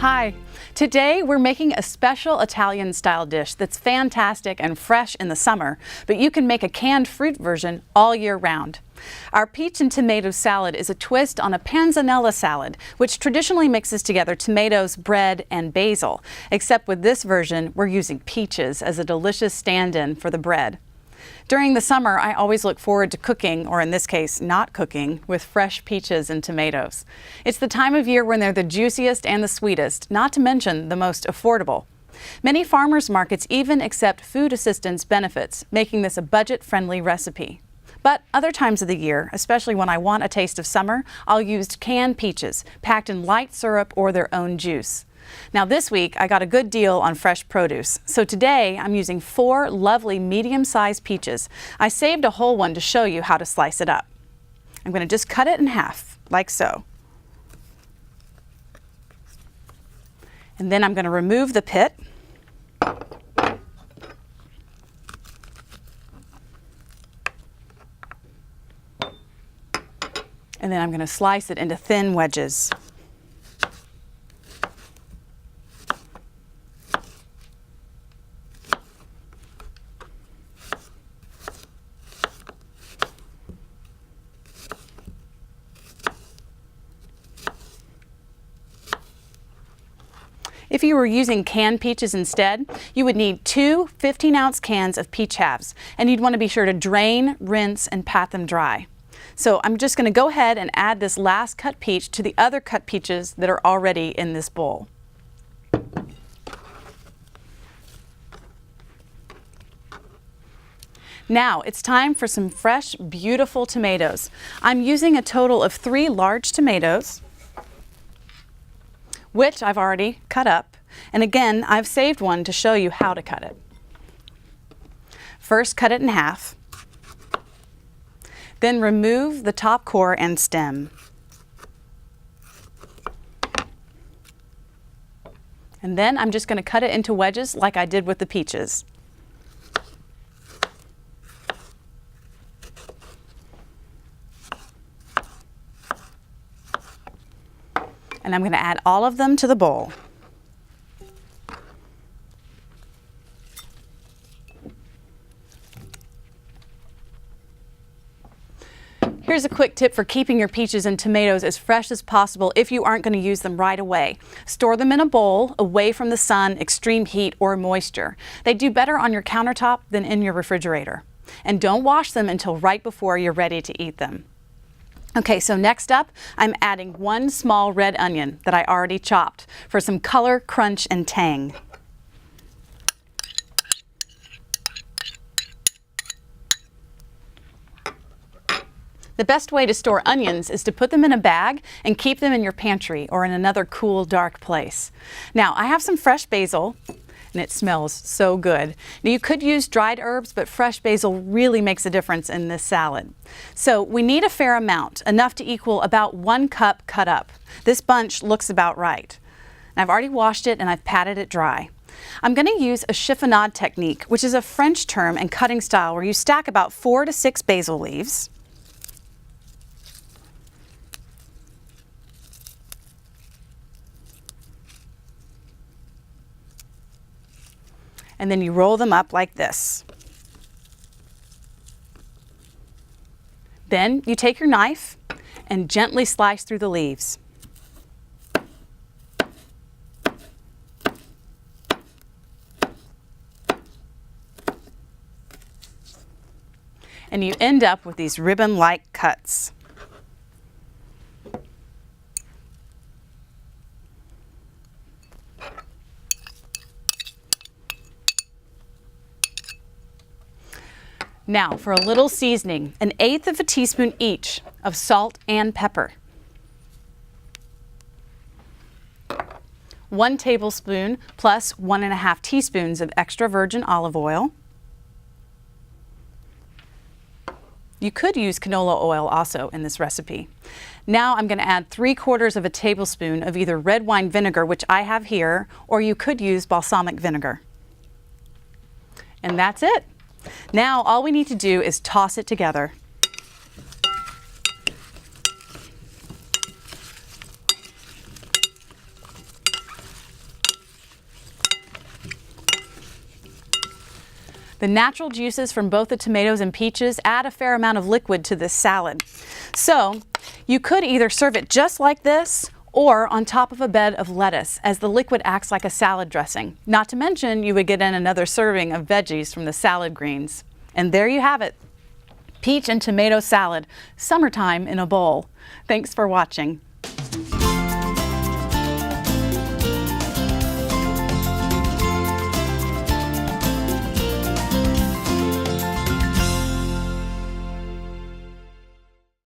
Hi! Today we're making a special Italian style dish that's fantastic and fresh in the summer, but you can make a canned fruit version all year round. Our peach and tomato salad is a twist on a panzanella salad, which traditionally mixes together tomatoes, bread, and basil, except with this version we're using peaches as a delicious stand-in for the bread. During the summer, I always look forward to cooking, or in this case, not cooking, with fresh peaches and tomatoes. It's the time of year when they're the juiciest and the sweetest, not to mention the most affordable. Many farmers markets even accept food assistance benefits, making this a budget-friendly recipe. But other times of the year, especially when I want a taste of summer, I'll use canned peaches, packed in light syrup or their own juice. Now this week I got a good deal on fresh produce, so today I'm using 4 lovely medium-sized peaches. I saved a whole one to show you how to slice it up. I'm going to just cut it in half, like so. And then I'm going to remove the pit. And then I'm going to slice it into thin wedges. If you were using canned peaches instead, you would need 2 15-ounce cans of peach halves, and you'd want to be sure to drain, rinse, and pat them dry. So I'm just going to go ahead and add this last cut peach to the other cut peaches that are already in this bowl. Now it's time for some fresh, beautiful tomatoes. I'm using a total of 3 large tomatoes, which I've already cut up, and again I've saved one to show you how to cut it. First, cut it in half, then remove the top core and stem, and then I'm just going to cut it into wedges like I did with the peaches. And I'm going to add all of them to the bowl. Here's a quick tip for keeping your peaches and tomatoes as fresh as possible if you aren't going to use them right away. Store them in a bowl away from the sun, extreme heat, or moisture. They do better on your countertop than in your refrigerator. And don't wash them until right before you're ready to eat them. Okay, so next up, I'm adding 1 small red onion that I already chopped for some color, crunch, and tang. The best way to store onions is to put them in a bag and keep them in your pantry or in another cool, dark place. Now, I have some fresh basil, and it smells so good. Now, you could use dried herbs, but fresh basil really makes a difference in this salad. So we need a fair amount, enough to equal about 1 cup cut up. This bunch looks about right. And I've already washed it and I've patted it dry. I'm going to use a chiffonade technique, which is a French term and cutting style where you stack about 4 to 6 basil leaves. And then you roll them up like this. Then you take your knife and gently slice through the leaves. And you end up with these ribbon-like cuts. Now for a little seasoning, 1/8 of a teaspoon each of salt and pepper. 1 tablespoon plus 1½ teaspoons of extra virgin olive oil. You could use canola oil also in this recipe. Now I'm going to add 3/4 of a tablespoon of either red wine vinegar, which I have here, or you could use balsamic vinegar. And that's it. Now all we need to do is toss it together. The natural juices from both the tomatoes and peaches add a fair amount of liquid to this salad. So you could either serve it just like this or on top of a bed of lettuce, as the liquid acts like a salad dressing. Not to mention, you would get in another serving of veggies from the salad greens. And there you have it. Peach and tomato salad, summertime in a bowl. Thanks for watching.